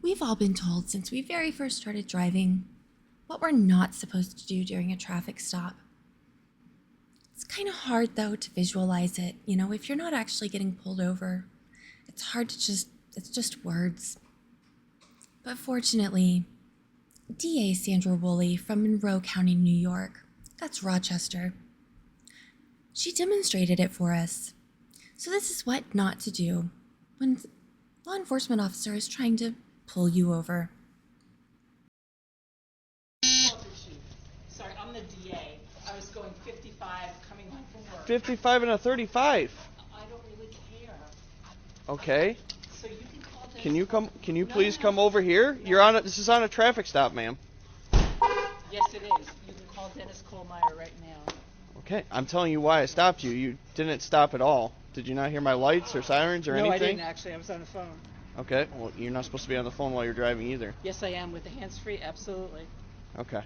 We've all been told since we very first started driving what we're not supposed to do during a traffic stop. It's kind of hard, though, to visualize it. If you're not actually getting pulled over, it's hard to it's just words. But fortunately, DA Sandra Woolley from Monroe County, New York, that's Rochester, she demonstrated it for us. So this is what not to do when a law enforcement officer is trying to pull you over. Sorry, I'm the DA. I was going 55 coming home from work. 55 and a 35. I don't really care. Okay. So you can call Dennis. Can you please come over here? No. This is on a traffic stop, ma'am. Yes, it is. You can call Dennis Kohlmeyer right now. Okay, I'm telling you why I stopped you. You didn't stop at all. Did you not hear my lights or sirens or anything? No, I didn't actually. I was on the phone. Okay, well, you're not supposed to be on the phone while you're driving either. Yes, I am with the hands-free. Absolutely. Okay.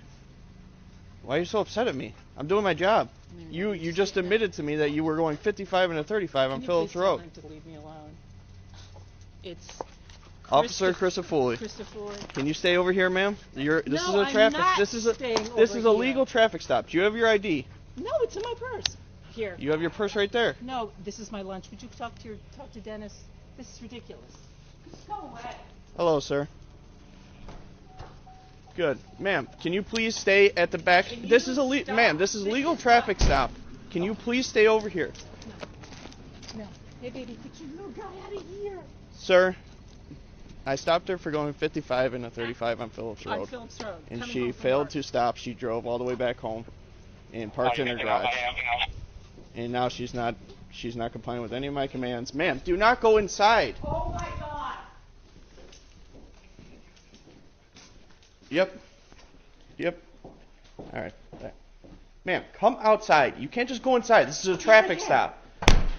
Why are you so upset at me? I'm doing my job. You just admitted to me that you were going 55 and a 35 on Phillips Road. Can you please tell him to leave me alone? It's Officer Christopher. Can you stay over here, ma'am? This is a traffic. This is a legal traffic stop. Do you have your ID? No, it's in my purse. Here. You have your purse right there. No, this is my lunch. Would you talk to Dennis? This is ridiculous. Just go away. Hello, sir. Good, ma'am. Can you please stay at the back? This is a legal traffic stop. Can you please stay over here? No. Hey, baby, get your little guy out of here. Sir, I stopped her for going 55 and a 35 on Phillips Road. On Phillips Road. And she failed to stop. She drove all the way back home and parked in her garage. And now she's not complying with any of my commands. Ma'am, do not go inside. Oh my God. Yep. All right. Ma'am, come outside. You can't just go inside. This is a traffic stop.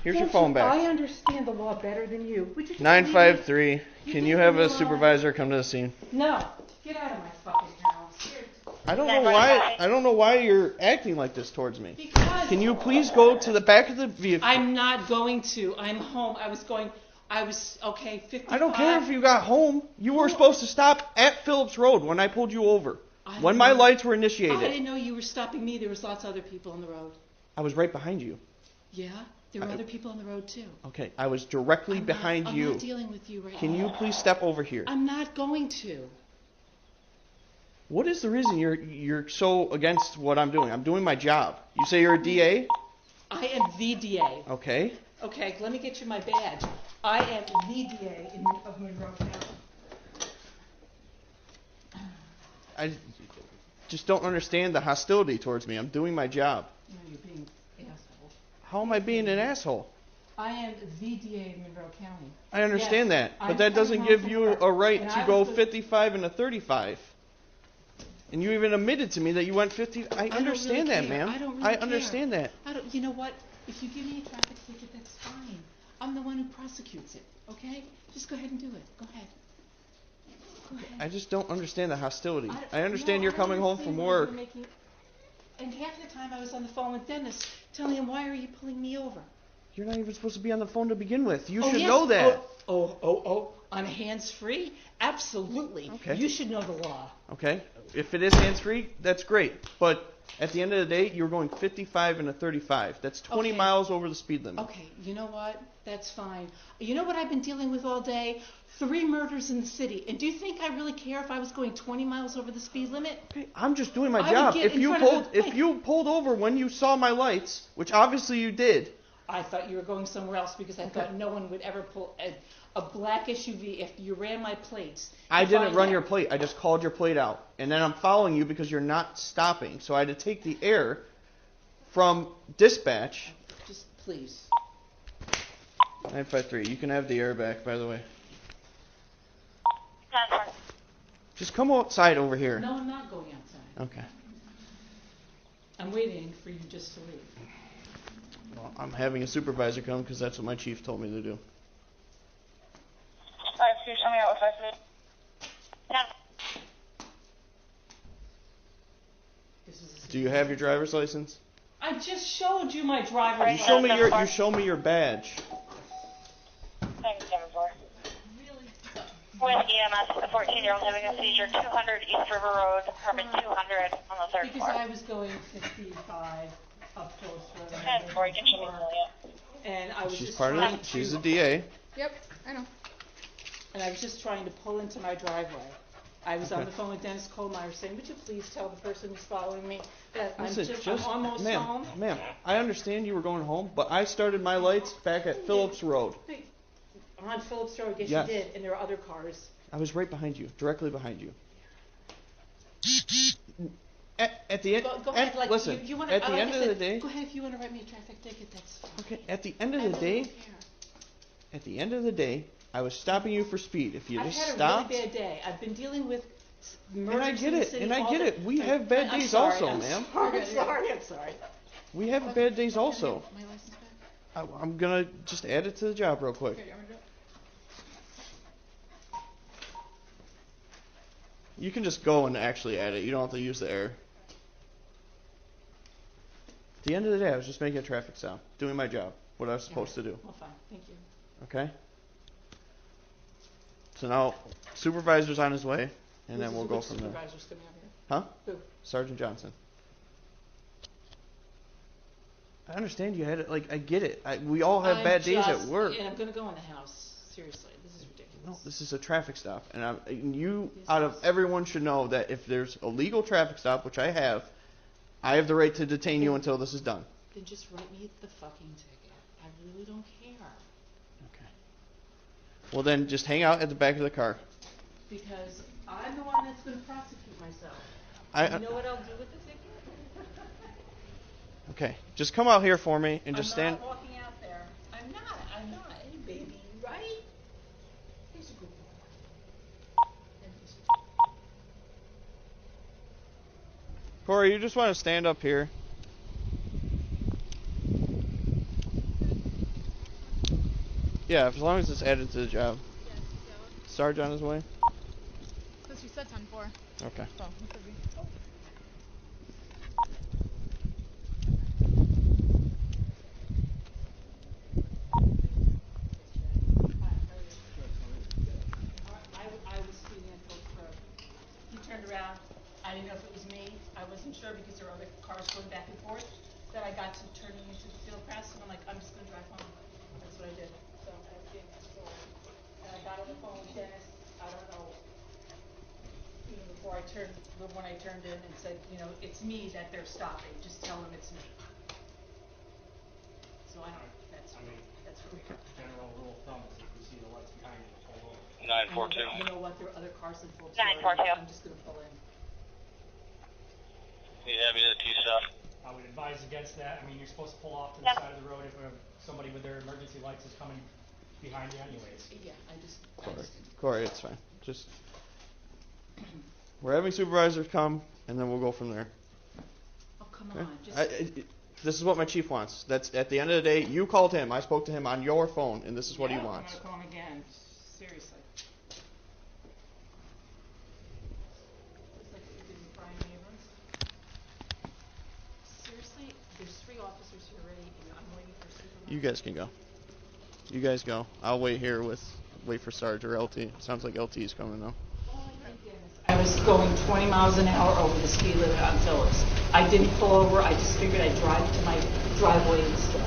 Here's your phone back. I understand the law better than you. Would you just 953. Can you have a supervisor come to the scene? No. Get out of my fucking house. I don't know why you're acting like this towards me. Because Can you please go to the back of the vehicle? I'm not going to. I'm home. Okay, 55. I don't care if you got home. You were supposed to stop at Phillips Road when I pulled you over. When my lights were initiated. I didn't know you were stopping me. There was lots of other people on the road. I was right behind you. Yeah? There were other people on the road too. Okay, I was directly behind you. I'm not dealing with you right now. Can you please step over here? I'm not going to. What is the reason you're so against what I'm doing? I'm doing my job. You say you're a DA? I am the DA. Okay. Okay, let me get you my badge. I am the DA of Monroe County. I just don't understand the hostility towards me. I'm doing my job. No, you're being an asshole. How am I being an asshole? I am the DA of Monroe County. I understand Yes, that, but that doesn't give you a right to go 55 and a 35. And you even admitted to me that you went 50. I understand that, ma'am. I don't really I care. understand that. You know what? If you give me a traffic ticket, that's fine. I'm the one who prosecutes it, okay? Just go ahead and do it. Go ahead. Go ahead. I just don't understand the hostility. I understand you're coming home from work. And half the time I was on the phone with Dennis telling him, why are you pulling me over? You're not even supposed to be on the phone to begin with. You should Yes. know that. On hands-free? Absolutely. Okay. You should know the law. Okay? If it is hands-free, that's great. But at the end of the day, you're going 55 and a 35. That's 20 Okay. miles over the speed limit. Okay, you know what? That's fine. You know what I've been dealing with all day? 3 murders in the city. And do you think I really care if I was going 20 miles over the speed limit? Okay, I'm just doing my I would job. get in front of If you pulled over when you saw my lights, which obviously you did. I thought you were going somewhere else because I thought no one would ever pull a black SUV if you ran my plates. I didn't run your plate. I just called your plate out. And then I'm following you because you're not stopping. So I had to take the air from dispatch. Just please. 953. You can have the air back, by the way. Just come outside over here. No, I'm not going outside. Okay. I'm waiting for you just to leave. Well, I'm having a supervisor come because that's what my chief told me to do. Show me out with 5 minutes. Do you have your driver's license? I just showed you my driver's You show license. me your badge. Thanks, 7-4. Really With EMS, a 14-year-old having a seizure, 200 East River Road, apartment 200 on the third Because floor. I was going 55 up Phillips Road. And Corey, get you And I was She's just part trying of to, it. She's a DA. Yep, I know. and I was just trying to pull into my driveway. I was on Okay. the phone with Dennis Kohlmeyer saying, would you please tell the person who's following me that Listen, I'm almost ma'am, home? ma'am, I understand you were going home, but I started my lights back at Phillips Road. Wait, on Phillips Road, yes, Yes. you did, and there are other cars. I was right behind you, directly behind you. At the end, Go ahead, like, listen, you wanna, at the like end I of the said, day, go ahead if you wanna write me a traffic ticket, that's fine. okay, at the end of I the really day, don't care. at the end of the day, I was stopping you for speed. If you I've just had a stopped, really bad day. I've been dealing with murders and I in get the it, city and I all get day. it. We have bad I'm days sorry, also, I'm ma'am. sorry, I'm sorry. We have bad days also. My license back? I'm gonna just add it to the job real quick. Okay, you want me to do it? You can just go and actually add it. You don't have to use the error. At the end of the day, I was just making a traffic stop, doing my job, what I was supposed to do. Well, fine, thank you. Okay? So now, supervisor's on his way, and then we'll go Which from there. supervisor's coming up here? Huh? Who? Sergeant Johnson. I understand you had it. Like, I get it. We all have bad days at work. And I'm gonna go in the house, seriously, this is ridiculous. No, this is a traffic stop, and you, out of everyone, should know that if there's a legal traffic stop, which I have the right to detain you until this is done. Then just write me the fucking ticket. I really don't care. Okay. Well, then just hang out at the back of the car. Because I'm the one that's gonna prosecute myself. You know what I'll do with the ticket? Okay. Just come out here for me and just stand. I'm not walking out there. I'm not. Hey, baby, right? He's a good boy. And he's Corey, you just want to stand up here. Yeah, as long as it's added to the job. Sarge on his way? Because you said 10-4. Okay. So, it could be. I was speeding at Phillips Road. He turned around. I didn't know if it was me. I wasn't sure because there were other cars going back and forth. Then I got to turning into the field crest, and I'm like, I'm just gonna drive home. That's what I did. So I was getting sorry. And I got on the phone with Dennis. I don't know. Even before I turned, when I turned in and said, you know, it's me that they're stopping. Just tell them it's me. So I don't know. That's where we are. General rule of thumb is if we see the lights behind you, pull over. 942. You know what? There are other cars in Phillips Road. 942. I'm just gonna pull in. Yeah, me the T stuff. I would advise against that. I mean, you're supposed to pull off to the Yep. side of the road if somebody with their emergency lights is coming behind you anyways. Yeah, I just Corey, it's fine. Just we're having supervisors come, and then we'll go from there. Oh, come Okay? on, just. This is what my chief wants. That's at the end of the day. You called him. I spoke to him on your phone, and this is what he wants. I'm gonna call him again, seriously. Looks like you're giving Brian Abrams. Seriously, there's 3 officers here already, and I'm waiting for supervisor. You guys can go. You guys go. I'll wait here wait for Sarge or LT. Sounds like LT is coming though. I was going 20 miles an hour over the speed limit on Phillips. I didn't pull over, I just figured I'd drive to my driveway instead.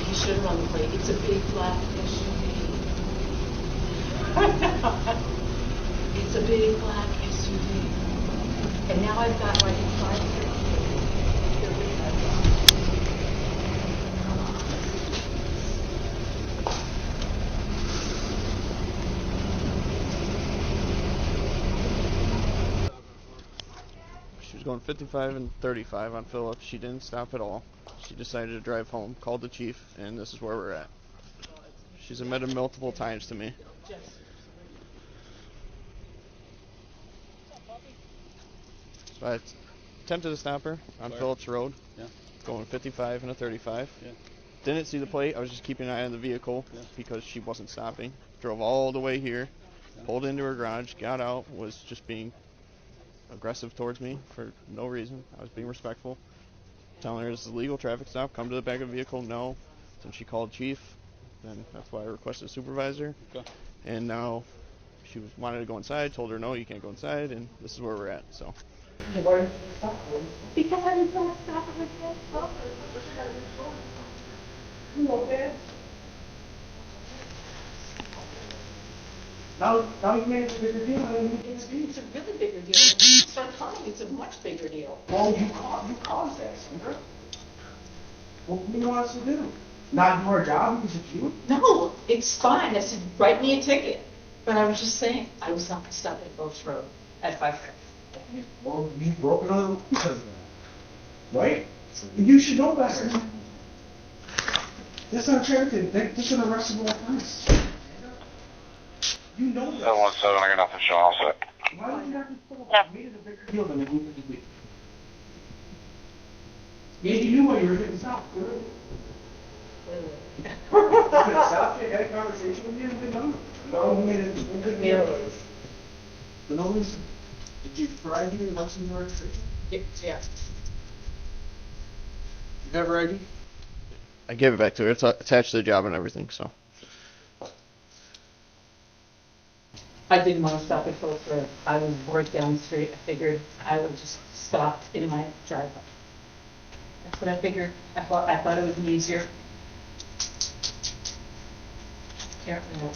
You should have run the plate. It's a big black SUV. It's a big black SUV. And now I've got like 5 years. She was going 55 and 35 on Phillips. She didn't stop at all. She decided to drive home, called the chief, and this is where we're at. She's admitted multiple times to me. So I attempted to stop her on Phillips Road, going 55 and a 35. Didn't see the plate. I was just keeping an eye on the vehicle because she wasn't stopping. Drove all the way here, pulled into her garage, got out, was just being aggressive towards me for no reason. I was being respectful, telling her this is a legal traffic stop. Come to the back of the vehicle. No. Then she called chief. Then that's why I requested a supervisor. Okay. And now she wanted to go inside. Told her no, you can't go inside. And this is where we're at. So. Because I was going to stop it again. You okay? Now you made it a bigger deal, and It's a really bigger deal. Start telling me it's a much bigger deal. well, you caused that, Sandra. What do you want us to do? Not do our job because of you? No, it's fine. I said, write me a ticket. But I was just saying, I was not going to stop at Gulch Road at 5:30. Well, you broke another rule because of that. Right? You should know better. That's not fair. That's an arrestable offense. You know that. 717, I got nothing showing all set. Why would you have to pull Yeah. made it a bigger deal than it needed to be? Maybe you knew what you were getting stopped. Stop it, had a conversation with you, and been done. No, we made it a big deal. For no reason. Did you provide your license and registration? Yeah. You have her ID? I gave it back to her. It's attached to the job and everything. So. I didn't want to stop at Gulch Road. I was work down the street. I figured I would just stop in my driveway. That's what I figured. I thought it would be easier. Can't remember.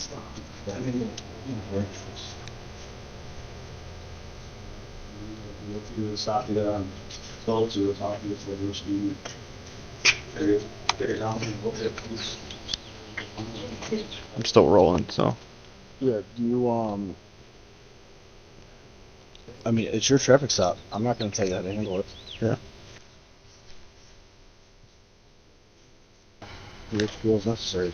You stop it on, go to the top of the river speed. Very down. I'm still rolling. So. Yeah, do you, I mean, it's your traffic stop. I'm not gonna tell you how to handle it. Yeah. Which feels necessary.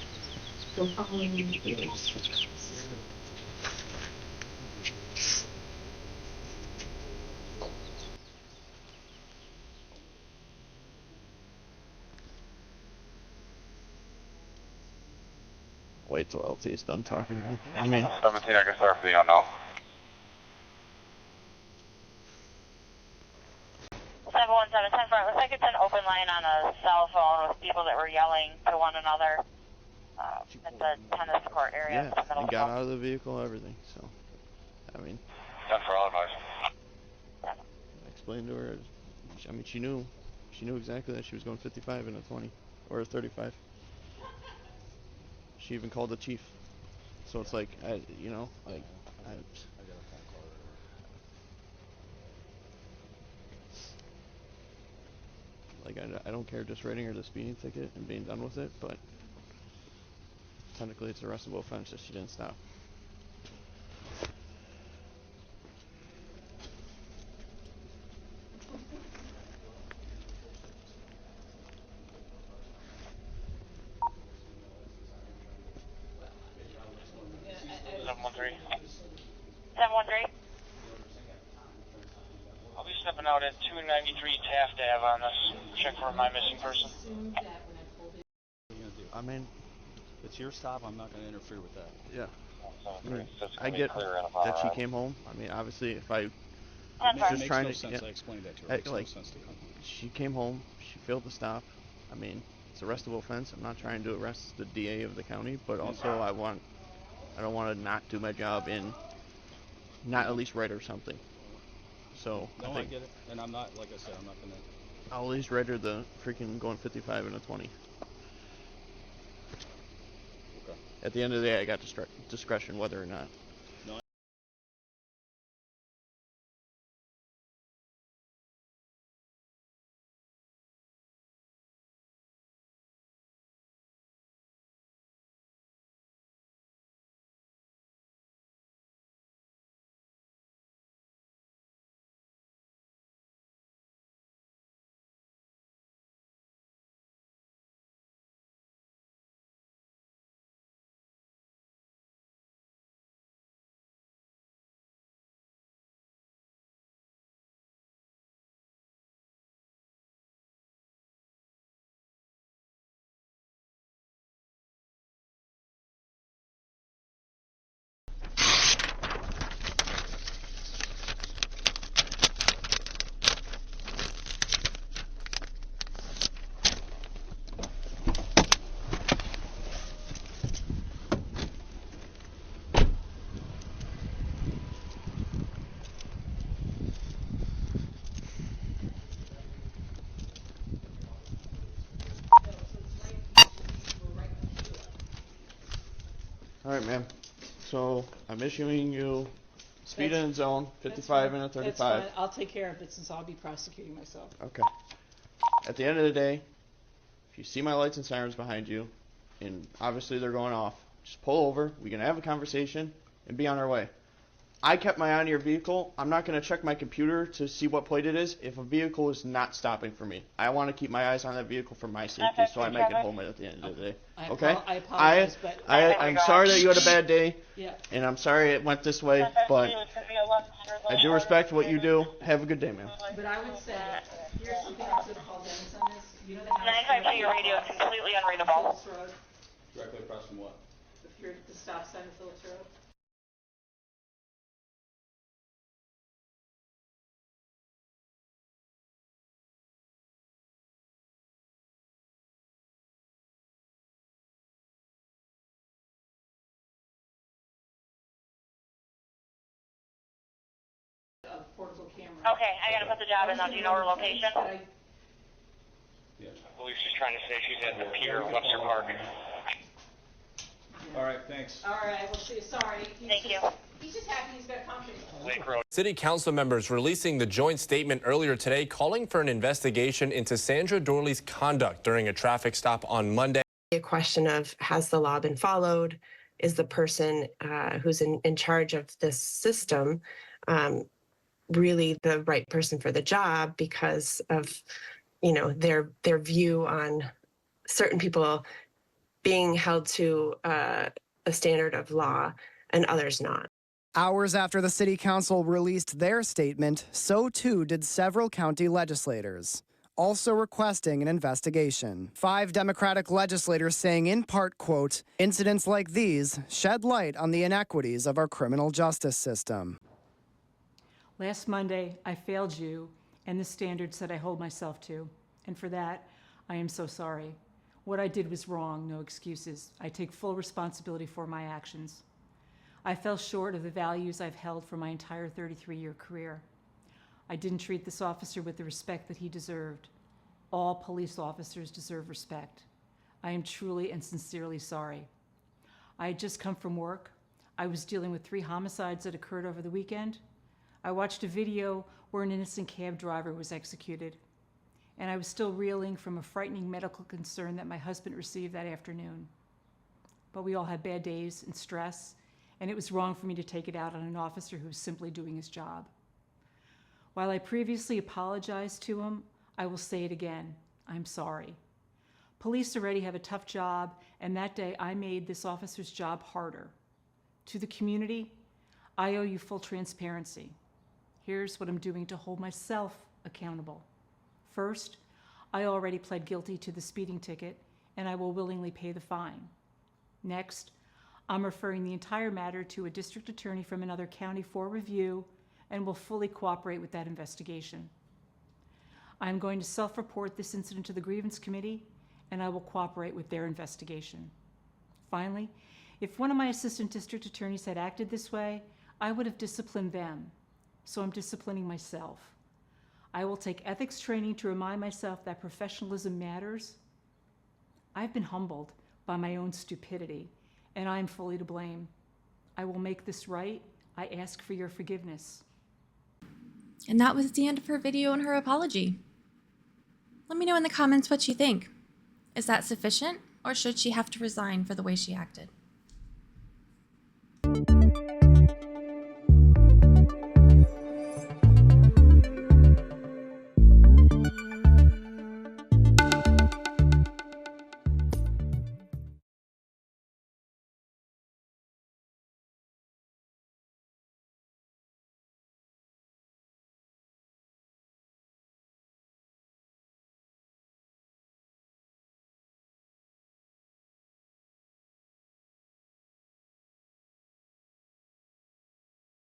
Wait till LT's done talking. I mean. 17, I can start for the unknown. 717, 10 front. Looks like it's an open line on a cell phone with people that were yelling to one another at the tennis court area. Yeah. in the middle And of got the out of the vehicle. Everything. So. I mean. 10 for all advice. I explained to her. I mean, she knew exactly that she was going 55 in a 20 or a 35. She even called the chief. So it's like, I don't care just writing her the speeding ticket and being done with it, but technically it's a arrestable offense if she didn't stop. I'll be stepping out at 293 Taft Ave on this. Check for my missing person. I mean, it's your stop. I'm not gonna interfere with that. Yeah. 7-3, so it's I gonna be get clear in a that she ride. came home. I mean, obviously, if I That's just Makes trying no to, sense. yeah. I explained that to her. Hey, It makes like, no sense to come. She came home. She failed to stop. I mean, it's arrestable offense. I'm not trying to arrest the DA of the county, but also I don't want to not do my job and not at least write her something. So No, I think get it. And I'm not, like I said, I'm not gonna. I'll at least write her the freaking going 55 in a 20. Okay. At the end of the day, I got discretion whether or not. Alright, ma'am. So, I'm issuing you speed That's- in zone, That's 55 fine. and a That's 35. fine. I'll take care of it since I'll be prosecuting myself. Okay. At the end of the day, if you see my lights and sirens behind you, and obviously they're going off, just pull over, we can have a conversation, and be on our way. I kept my eye on your vehicle. I'm not going to check my computer to see what plate it is if a vehicle is not stopping for me. I want to keep my eyes on that vehicle for my safety, so I make it home at the end of the day. Okay? I apologize, but I'm sorry that you had a bad day, yeah. and I'm sorry it went this way, but I do respect what you do. Have a good day, ma'am. But I would say, here's something I was gonna call Dennis on this. You know the house. 95 to your radio is completely unreadable. Phillips Road, Directly across from what? if you're at the stop sign of Phillips Road. Portable camera. Okay, I gotta put the job in now. Do you know her location? Yeah. I believe she's trying to say she's at the pier in Webster Park. All right, thanks. All right, well, see, sorry. Thank you. He's just happy he's got a company. Lake Road. City council members releasing the joint statement earlier today calling for an investigation into Sandra Dorley's conduct during a traffic stop on Monday. A question of, has the law been followed? Is the person who's in charge of this system really the right person for the job because of, you know, their view on certain people being held to a standard of law and others not. Hours after the city council released their statement, so too did several county legislators, also requesting an investigation. 5 Democratic legislators saying in part, quote, "Incidents like these shed light on the inequities of our criminal justice system." Last Monday, I failed you and the standards that I hold myself to, and for that, I am so sorry. What I did was wrong, no excuses. I take full responsibility for my actions. I fell short of the values I've held for my entire 33-year career. I didn't treat this officer with the respect that he deserved. All police officers deserve respect. I am truly and sincerely sorry. I had just come from work. I was dealing with 3 homicides that occurred over the weekend. I watched a video where an innocent cab driver was executed, and I was still reeling from a frightening medical concern that my husband received that afternoon. But we all had bad days and stress, and it was wrong for me to take it out on an officer who was simply doing his job. While I previously apologized to him, I will say it again. I'm sorry. Police already have a tough job, and that day I made this officer's job harder. To the community, I owe you full transparency. Here's what I'm doing to hold myself accountable. First, I already pled guilty to the speeding ticket, and I will willingly pay the fine. Next, I'm referring the entire matter to a district attorney from another county for review and will fully cooperate with that investigation. I'm going to self-report this incident to the grievance committee, and I will cooperate with their investigation. Finally, if one of my assistant district attorneys had acted this way, I would have disciplined them. So I'm disciplining myself. I will take ethics training to remind myself that professionalism matters. I've been humbled by my own stupidity, and I am fully to blame. I will make this right. I ask for your forgiveness. And that was the end of her video and her apology. Let me know in the comments what you think. Is that sufficient, or should she have to resign for the way she acted?